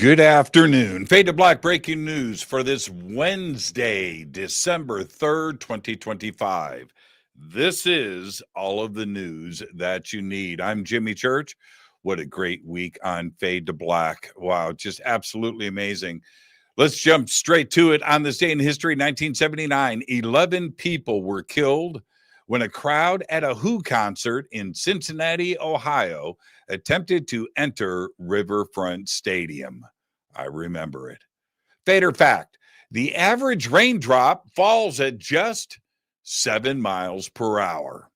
Good afternoon. Fade to Black breaking news for this Wednesday, December 3rd, 2025. This is all of the news that you need. I'm Jimmy Church. What a great week on Fade to Black. Wow, just absolutely amazing. Let's jump straight to it. On this day in history, 1979, 11 people were killed when a crowd at a Who concert in Cincinnati, Ohio, attempted to enter Riverfront Stadium. I remember it. Fader fact, the average raindrop falls at just 7 miles per hour.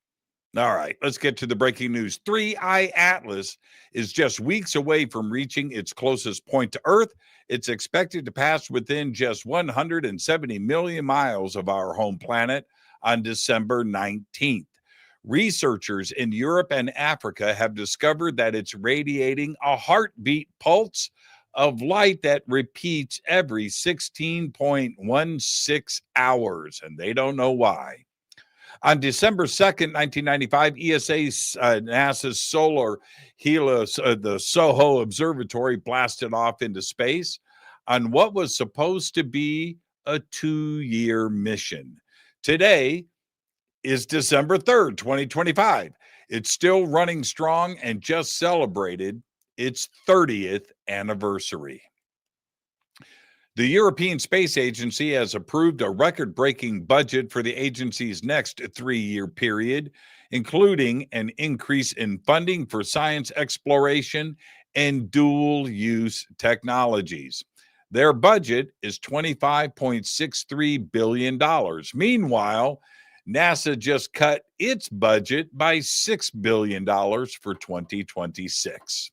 All right, let's get to the breaking news. 3I Atlas is just weeks away from reaching its closest point to Earth. It's expected to pass within just 170 million miles of our home planet on December 19th. Researchers in Europe and Africa have discovered that it's radiating a heartbeat pulse of light that repeats every 16.16 hours, and they don't know why. On December 2nd, 1995, NASA's solar Helios, the SOHO Observatory, blasted off into space on what was supposed to be a 2-year mission. Today is December 3rd, 2025. It's still running strong and just celebrated its 30th anniversary. The European Space Agency has approved a record-breaking budget for the agency's next 3-year period, including an increase in funding for science exploration and dual-use technologies. Their budget is $25.63 billion. Meanwhile, NASA just cut its budget by $6 billion for 2026.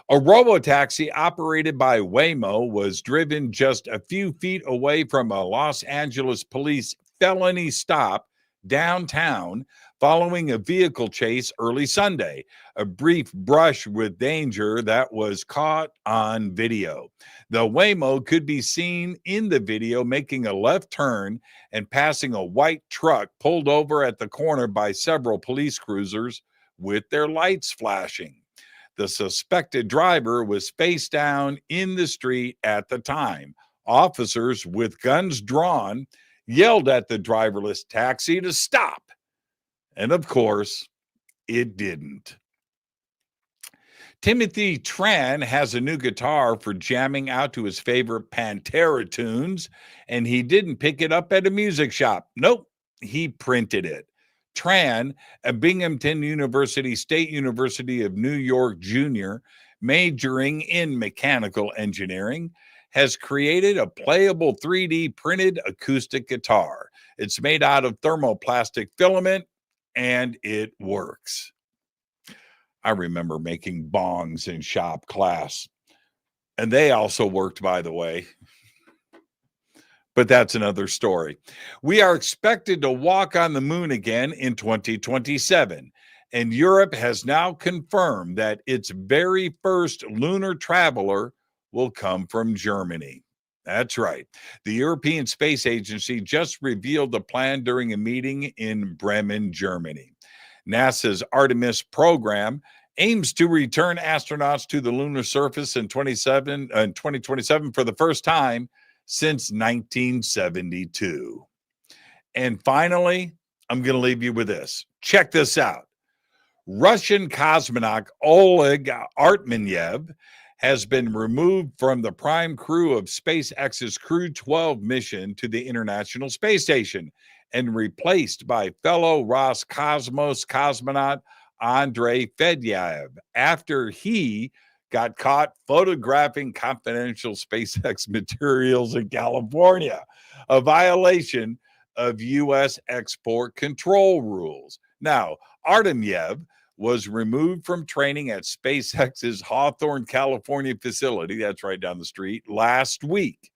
A robotaxi operated by Waymo was driven just a few feet away from a Los Angeles police felony stop downtown following a vehicle chase early Sunday, a brief brush with danger that was caught on video. The Waymo could be seen in the video making a left turn and passing a white truck pulled over at the corner by several police cruisers with their lights flashing. The suspected driver was face down in the street at the time. Officers with guns drawn yelled at the driverless taxi to stop. And of course, it didn't. Timothy Tran has a new guitar for jamming out to his favorite Pantera tunes, and he didn't pick it up at a music shop. Nope, he printed it. Tran, a Binghamton University, State University of New York junior, majoring in mechanical engineering, has created a playable 3D printed acoustic guitar. It's made out of thermoplastic filament, and it works. I remember making bongs in shop class, and they also worked, by the way. But that's another story. We are expected to walk on the moon again in 2027, and Europe has now confirmed that its very first lunar traveler will come from Germany. That's right. The European Space Agency just revealed the plan during a meeting in Bremen, Germany. NASA's Artemis program aims to return astronauts to the lunar surface in 2027 for the first time since 1972. And finally, I'm going to leave you with this. Check this out. Russian cosmonaut Oleg Artmanyev has been removed from the prime crew of SpaceX's Crew 12 mission to the International Space Station and replaced by fellow Roscosmos cosmonaut Andrei Fedyaev after he got caught photographing confidential SpaceX materials in California, a violation of U.S. export control rules. Now, Artemyev was removed from training at SpaceX's Hawthorne, California facility, that's right down the street, last week.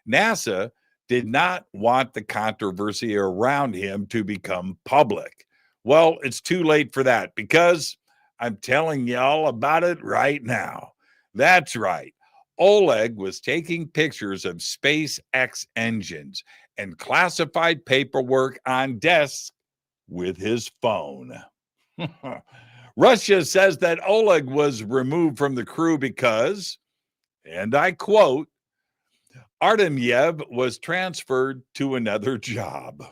NASA did not want the controversy around him to become public. Well, it's too late for that because I'm telling y'all about it right now. That's right. Oleg was taking pictures of SpaceX engines and classified paperwork on desks with his phone. Russia says that Oleg was removed from the crew because And I quote, Artemyev was transferred to another job.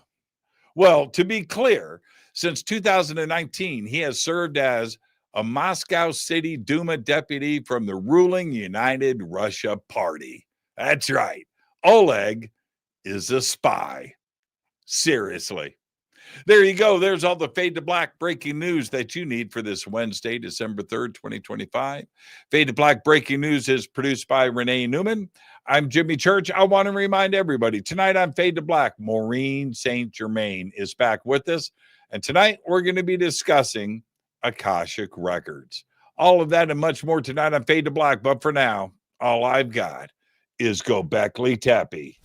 Well, to be clear, since 2019, he has served as a Moscow City Duma deputy from the ruling United Russia Party. That's right. Oleg is a spy. Seriously. There you go. There's all the Fade to Black breaking news that you need for this Wednesday, December 3rd, 2025. Fade to Black breaking news is produced by Renee Neumann. I'm Jimmy Church. I want to remind everybody tonight on Fade to Black, Maureen St. Germain is back with us. And tonight we're going to be discussing Akashic Records. All of that and much more tonight on Fade to Black. But for now, all I've got is Go Beckley Tappy.